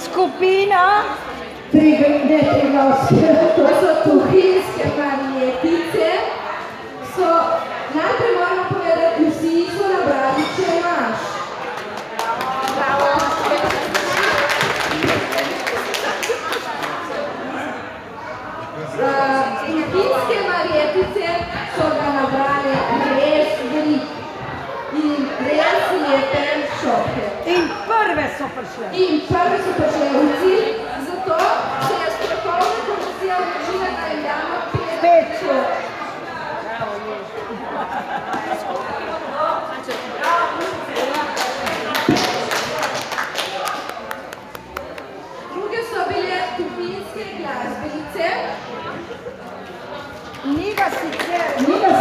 Skupina to so tuhinske marjetice. Najprej moramo povedati, vsi so nabrali, če imaš. Tuhinske marjetice so ga nabrali res veliko. In res lepe šopke. in prve so prišle. V cilj, zato se je strokovna komisija odločila, da jim damo 5 šopk. Druge so bile tuhinske glasbenice. Ni ga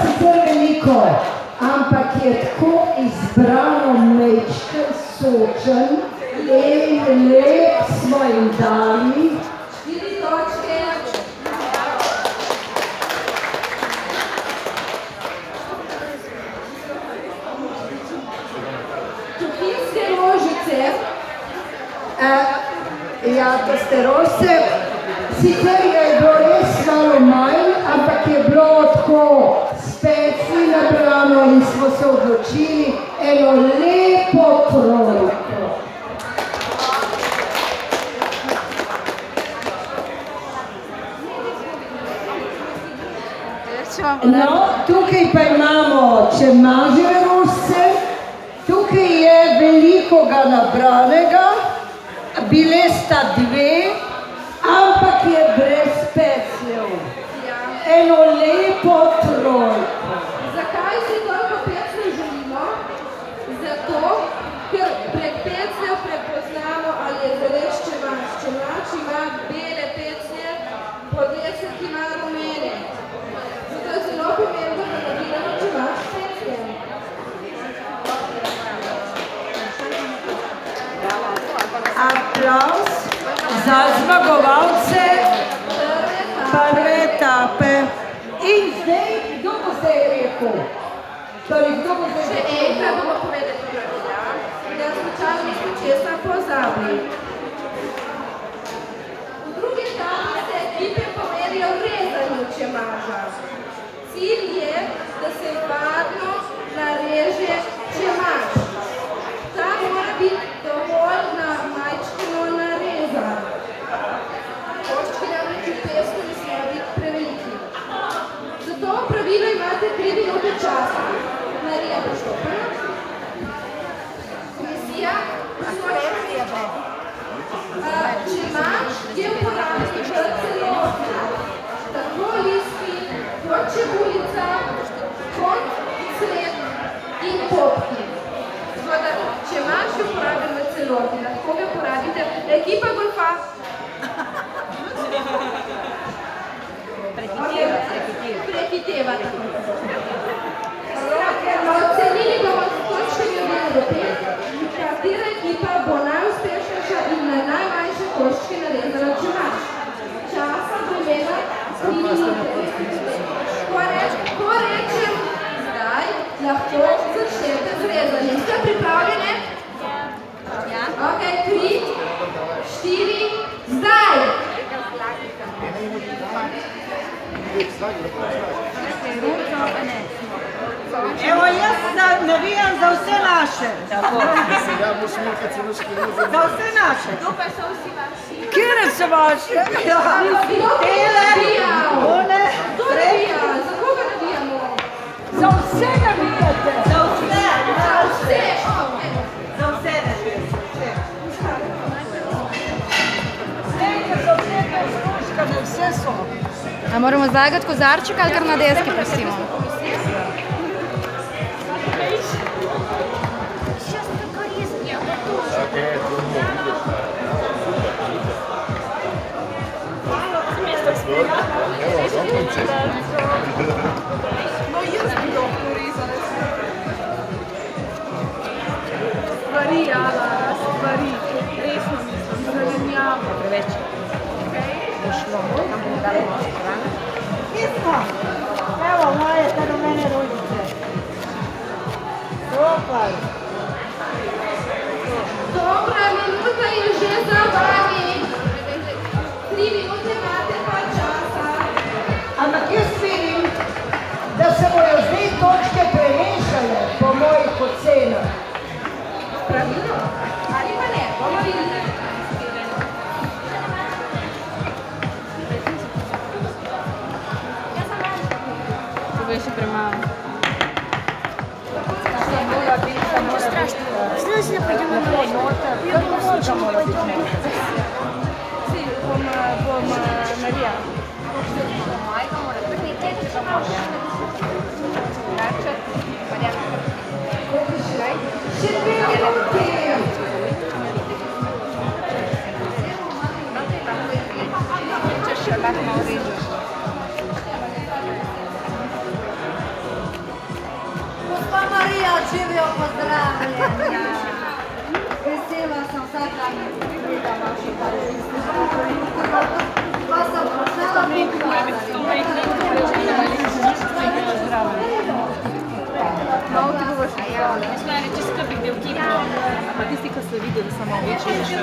sicer veliko, ampak je tako izbrano mečken, sočen, lep smo jim dali. 4 točke. Tuhinske rožice. Ja, to ste rožice. Sicer je bilo res malo manj, ampak je bilo tako speci nabrano in smo se odločili eno lepo trojko. No, tukaj pa imamo čemaževe rožice, tukaj je velikoga nabranega, bile sta 2, ampak je brez pecljev. Eno lepo trojko. Zakaj si toliko pecljev želimo? Zato, ker prek pecljev prepoznamo, ali je zeleč čemač. Čemač ima bele peclje, podlesek ima rumene. Zato je zelo pomembno, da nabiramo čemač s pecljem. Aplavz za zmagovalce prve etape. In zdaj, kdo bo zdaj rekel? Torej, kdo bo zdaj rekel? Še enkrat bomo povedali pravila, da slučajno nismo česa pozabili. V drugi etapi se ekipe pomerijo rezanju čemaža. Cilj je, da se varno nareže čemaž. Ta mora biti dovolj majčkino narezan. Koščki namreč v pestu ne smejo biti preveliki. Zato pravilo imate 3 minute časa. Marija Boštopana. Komisija. Čemaž je uporabljen v celoti. Tako listi, kot čebulica, kot cvet in popki. Čemaž je uporabljen v celoti. Lahko ga uporabite. Ekipa golfa. Prehiteva. Ocenili bomo s točkami od 1 do 5, katera ekipa bo najuspešnejša in na najmanjše točke narezala čemaž. Časa bo imela 3 minute. Ko rečem zdaj, lahko začnete z rezanjem. Ste pripravljene? Ok, 3, 4, zdaj! Evo, jaz navijam za vse naše. Za vse naše. Kjere so vaše? Tele, one, treja. Za koga navijamo? Za vse navijate. Za vse. Za vse navijate. Slejte so vse, kaj skruškami, vse so. A moramo zlagati kozarček ali kar na deski pustimo? No, jaz bi lahko rezala. Živijo, pozdravljeni. Vesela sem vsaka leta vaša televizija. Pa sem počela Malo ti boš izgledala. Če skrbi del kipa, pa tisti, ki so videli samo večji še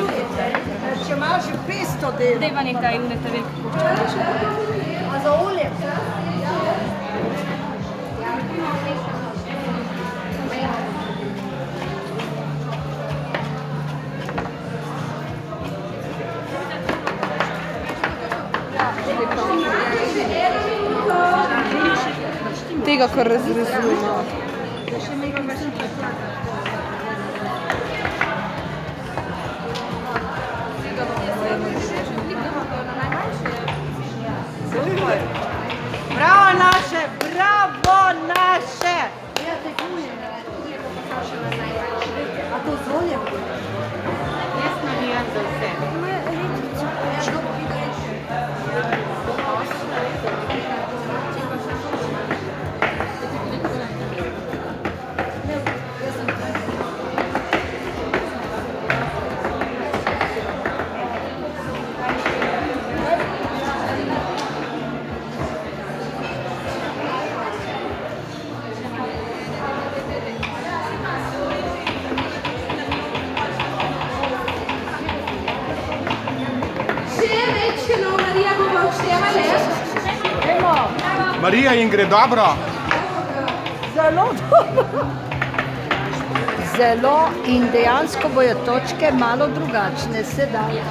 Če imaš 500 del. Deva nekaj in ne te ve, kako če A za olje? Tega, kar razrezujemo. Bravo naše, bravo naše! A to z oljem? Jaz navijam za vse. Marija, jim gre dobro? Zelo dobro. Zelo in dejansko bojo točke malo drugačne sedaj.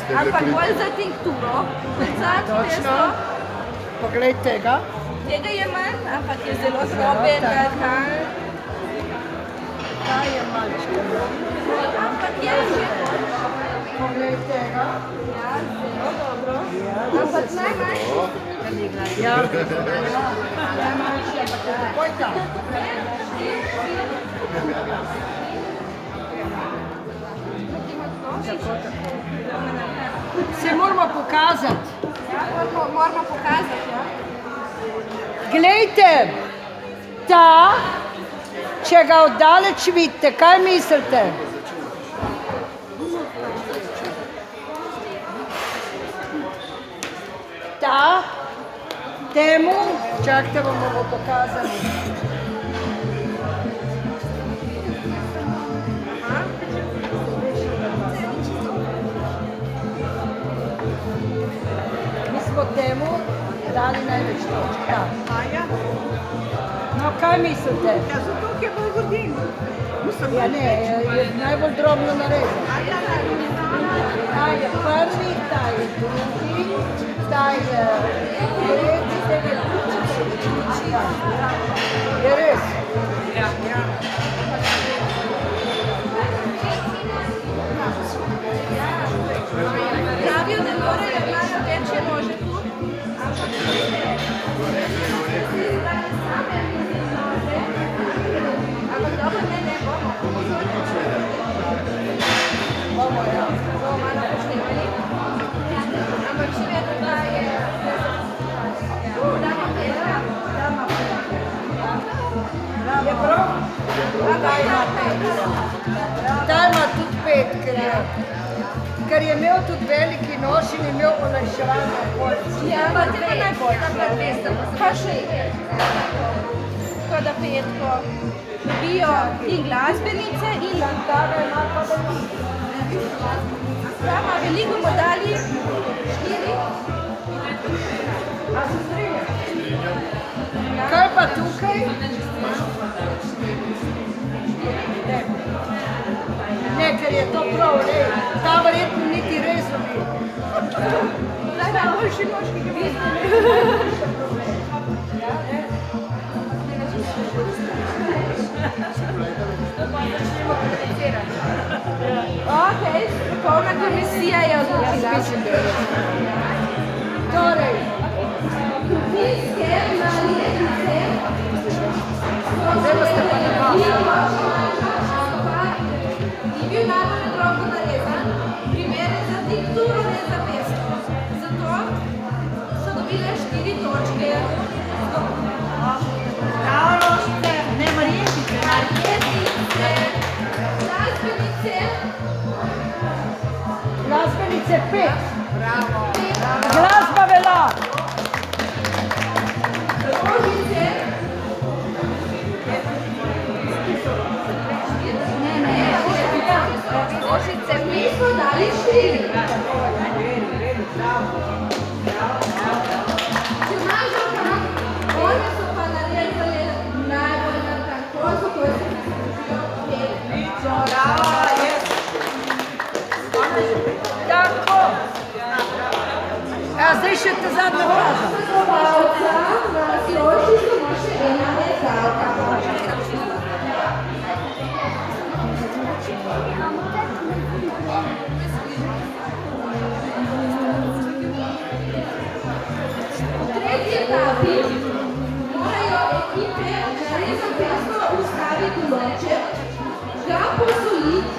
5. Ampak bolj za tinkturo. Točno. Poglej tega. Tega je manj, ampak je zelo droben. Ta je manjčka. Ampak je že. Poglej tega. Ja, zelo dobro. Ampak najmanjši. Ja. Najmanjši, ampak je takoj tam. Se moramo pokazati. Ja, moramo pokazati, ja. Glejte, ta, če ga oddaleč vidite, kaj mislite? Ta, temu, čakajte, bomo pokazali. Mi smo temu dali največ točk. No, kaj mislite? Ja, zato, ki je bolj godin. Ja, ne, je najbolj drobno naredil. Ta je prvi, ta je drugi, ta je tretji, tega je drugi. Je res? Ja. Pravijo, da morajo imati večje nože tu, ampak dobro, ne, bomo. Bomo, ja. Bomo malo poštevali. Ampak še vedno, da je... Damo Petra. Je prav? Ta ima tudi 5, ker je imel tudi veliki nož in je imel olajševalno okolico. Ja, ampak tega najbolj, ampak veste, pa še tako da Petko dobijo in glasbenice in Tega ima pa veliko. sama veliko mu dali 4. A se strinjaš? Kaj pa tukaj? Ne, ker je to prav, ne. Ta verjetno niti rezo ni. Zdaj pa boljši moški, ki bi Okej, strokovna komisija je odločila. Torej, kuhinjske nalepnice ni bil najbolj drobno narezan, primeren za tikturo, ne za pesto. Zato so dobile 4 točke. Ravnošte, ne marjetice. Marjetice, glasbenice, Glasbenice 5. Glasba vela. rožice, rožice, mi smo dali 4. Čemažovka, one so pa narezali najbolj na tankozo, ko se prislužijo 5. Tako. Ja, zdaj še ta zadnja faza. Zmagovalca na složi samo še ena rezalka. V tretji etapi morajo ekipe narezan pesto ustaviti v lonček, ga posoliti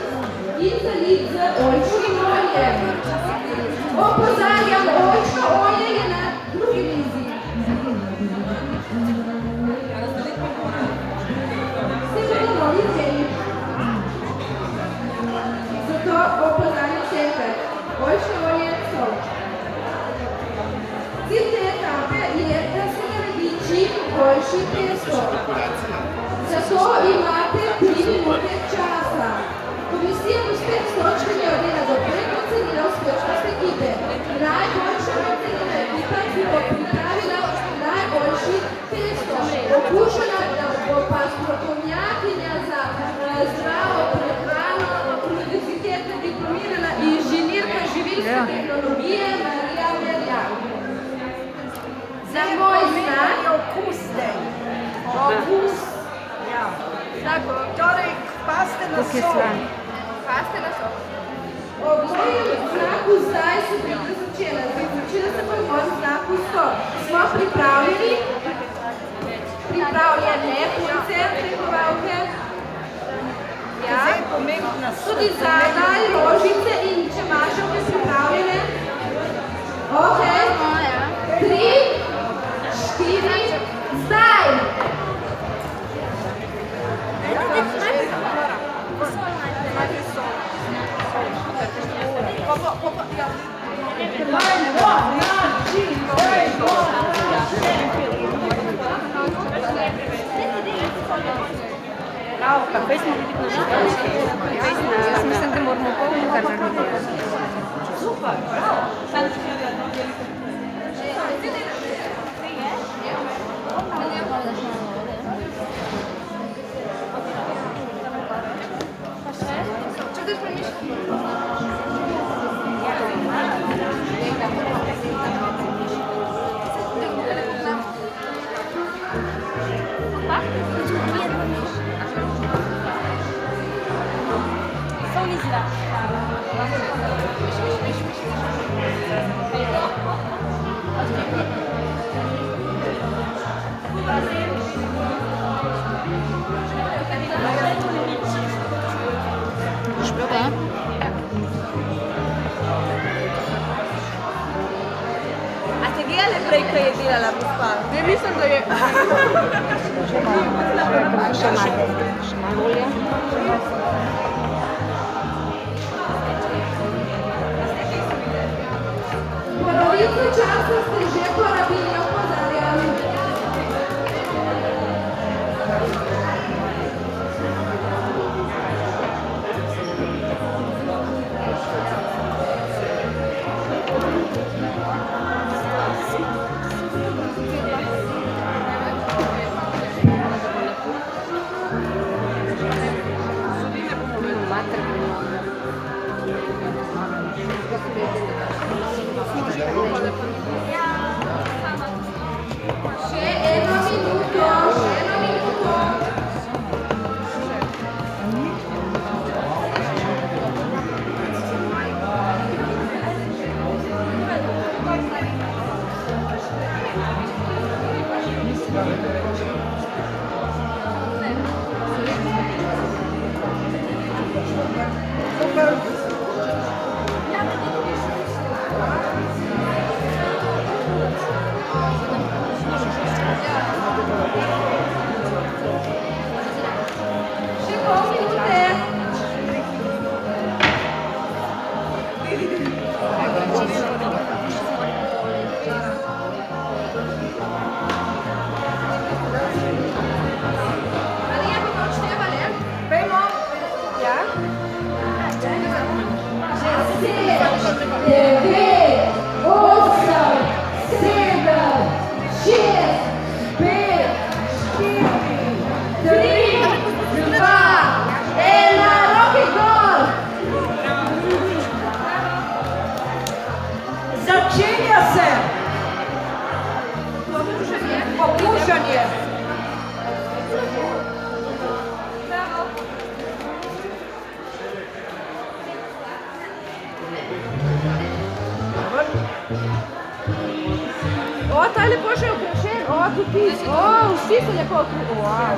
in zaliti z oljčnim oljem. Opozarjam, oljčno olje je na drugi mizi. Se bodo novi celi. Zato opozarjam še enkrat, oljčno olje sol. Cilj te etape je, da se naredi čim boljši pesto. Zato imate 3 minute časa. Komisija bo spet s točkami odela do prek ocenila uspešnost ekipe. Najboljša ocenjena ekipa, ki bo pripravila najboljši pesto. Okušena bo pa strokovnjakinja za zdravo prehrano, univerzitetna diplomirana inženirka živilske tehnologije Marija Merjak. Za moj znak Okus zdaj. Okus. Ja. Tako, torej, paste na sol. Paste na sol. Ob mojem znaku zdaj se priključila. Priključila se pa v mojem znaku stop. Smo pripravljeni? Pripravljene, punce, prekovalke? Ja. Tudi zadaj, rožice in čemažovke pripravljene? Ok. 3, 4, zdaj! Bravo, kakaj smo videli na župančki. Jaz mislim, da moramo polno kar narediti. Super, bravo. A ste gledali prej, kaj je delala gospa? Ne, mislim, da je... Še malo olja. Polovico časa ste že porabili, opozarjam. Še eno minuto. Še pol minute. Marija, bi to odštevali? Pejmo. Ja? 9, 8, 7, 6, 5, 4, 3, 2, 1, roki gor! Začenja se. Popuščanje. O, ta je lepo že okrašen. O, tudi. O, vsi so lepo okrašeni. Wow.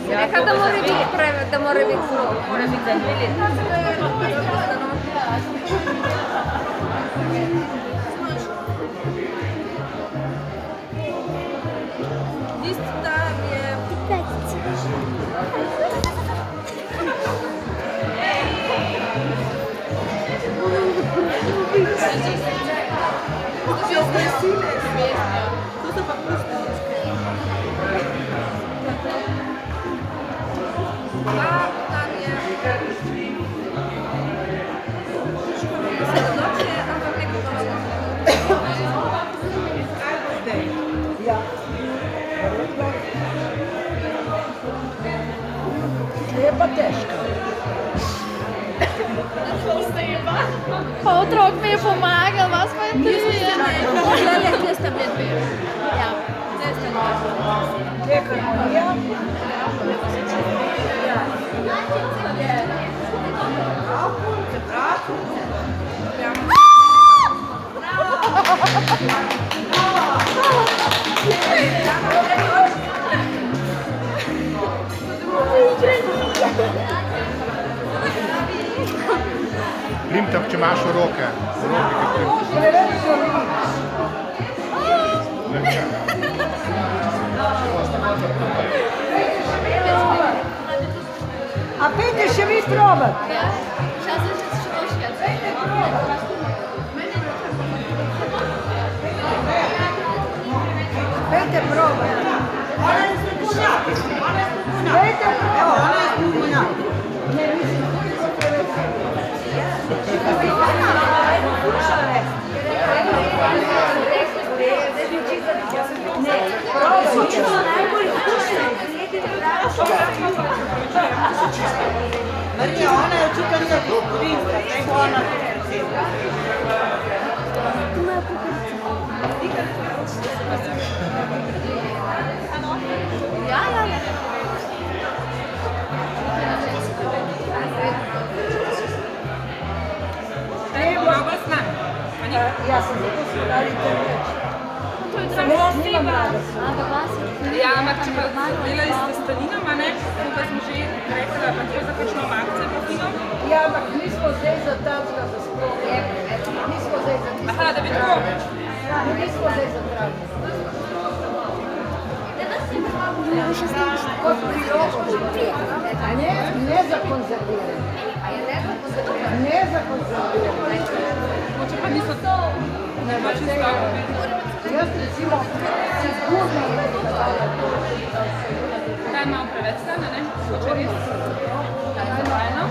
Neka da mora biti zelo, mora biti za 2 leta. Tisti tam je... Tam je... Dobrze, ampak nekako... Ja. Je pa težko. Pa otrok mi je pomagal, vas pa je trije. Kje ste bili dve? Ja. Kje ste bili? Je harmonija. Limtav, če imaš v roke. A pejte še vi probati. Ja. Čas je še šloškati. Pejte probati. Pejte probati. Marija, ona je učiteljica zgodovinska, taj bo ona Ja sam zato su dali internet. Snimam danas. Ja, ampak če pa delali ste s Stalinom, a ne? Tukaj smo že rekli, da pa treba za kakšno akcijo profilom. Ja, ampak mi smo zdaj za tacka za sploh. Mi smo zdaj za tista. Aha, da bi tako. Mi smo zdaj za trag. Kot priložnost. Ne za konzerviranje. Ne za konzerviranje. Moče pa niso to. Ne, moče stavljati. Jaz recimo si zgodno ne predstavljam. Daj malo preveč stane, ne? Če res. Daj zavajno.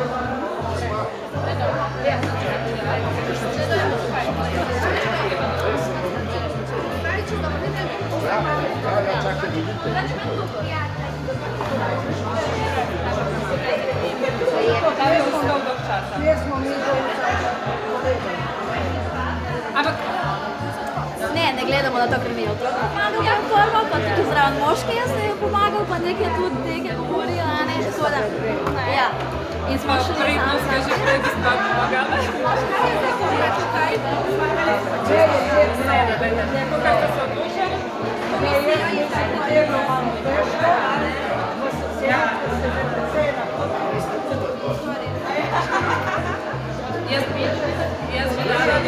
Da bi ostal dolg časa. Kje smo mi dolg časa? Ampak Ne gledamo na to, ker mi je otrok pomagal tam prvo, pa tudi zraven moški jaz se je pomagal, pa nekaj tudi nekaj govorijo, a ne, tako da, ja. In smo šli prednost, kaj že prej bi sploh pomagala. Kako ste se odločili? Jaz bi rada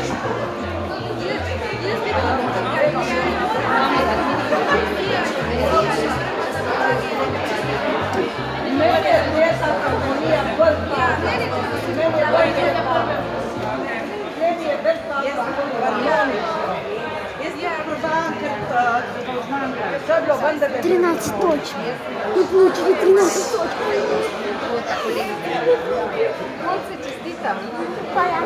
Meni je desa harmonija vrtna. Meni je vrtna harmonična. Jaz ti predvajam, ker to je bilo vendarle. 13 točk. Vključili 13 točk. Konce čestitam. Pa ja.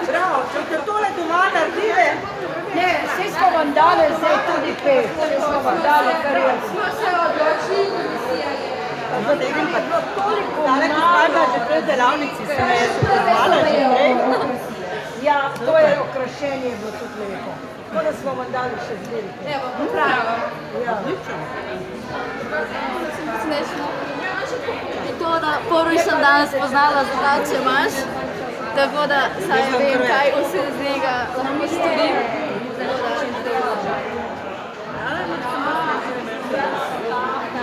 Bravo, če te tole doma naredile. Ne, vse smo vam dali, zdaj tudi 5. Vse smo vam dali, kar je. Smo se odločili, komisija je. Dale, ko spadla že pred delavnici, se me je sodelovala že prej. Ja, to je okrašenje bilo tudi lepo. Tako da smo vam dali še zdelke. Evo, popravo. Ja. Smešno. To, da prvič sem danes poznala zlad, če imaš, tako da saj vem, kaj vse z njega lahko storim.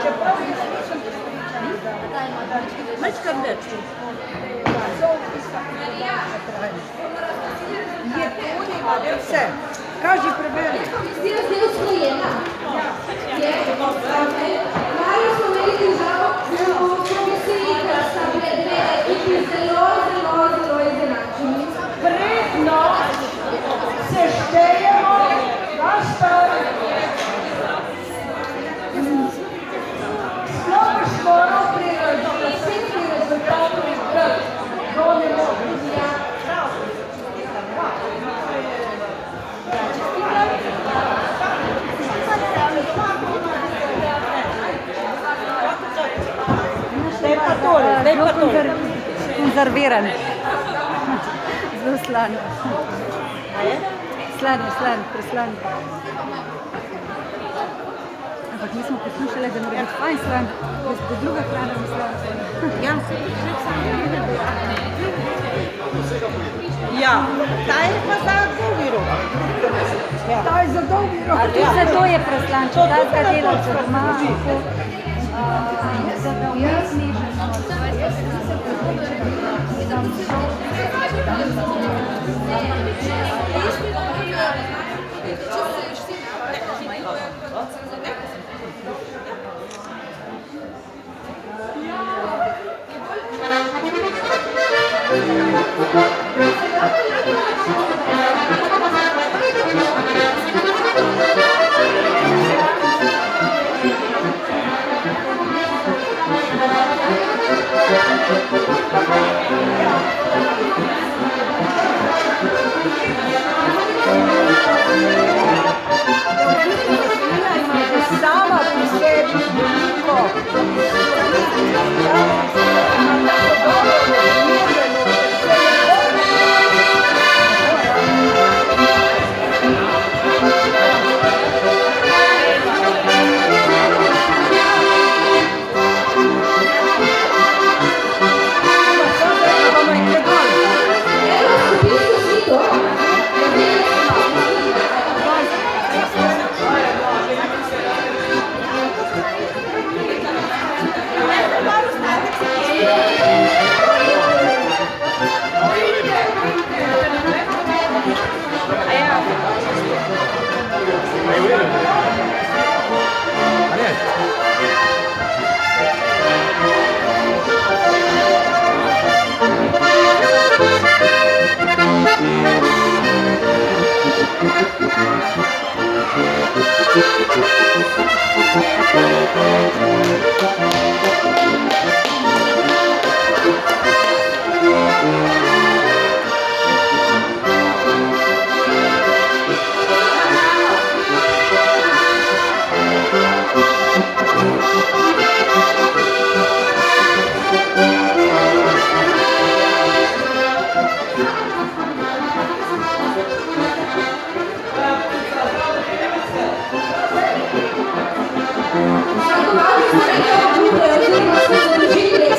Čeprav jaz nisem prepričana, da mečkam več. Je tudi, a ne vse. Kaži preberi. Komisija zdaj usvojena. Je, Mari smo imeli težavo v komisiji, ker sta bile dve ekipi zelo izenačeni. Predno se štejemo, naš stari. Sploh škoda pri rezultatu to ne može. Zdaj pa tole. Konzerviran. Zelo slan. Slan, preslan. Ampak mi smo poslušali, da mora biti fajn slan, da druga hrana ni slan. Ja, ta je pa za dolgi rok. Ta je za dolgi rok. A tudi zato je preslan, če ta delavca doma, za da umesniš. Thank you.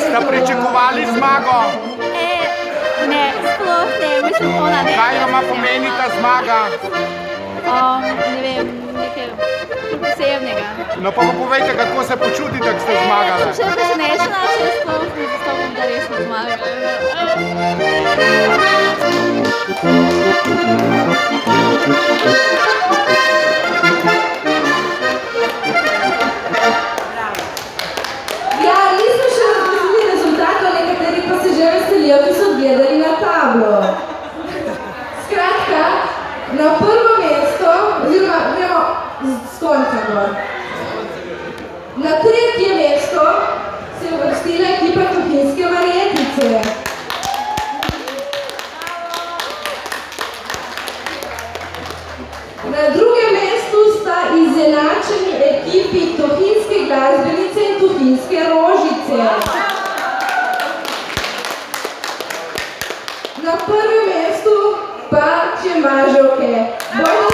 Sta pričakovali zmago? Ne, sploh ne, mislim, ona ne. Kaj vam pomeni ta zmaga? Ne vem, nekaj posebnega. No pa povejte, kako se počutite, ko ste zmagali. Sem še presenečena, če sploh ne zastopim, da resno zmagam. Ja, nismo še razglasili rezultatov, nekateri pa se že veselijo, ki so gledali na tablo. Skratka, na prvo mesto, oziroma gremo s konca gor. Na tretje mesto se je uvrstila ekipa Tuhinjske Marjetice. Na drugem mestu sta izenačeni ekipi Tuhinjske glasbenice in Tuhinjske Rožice. Na prvem mestu pa Čemažovke. Bojno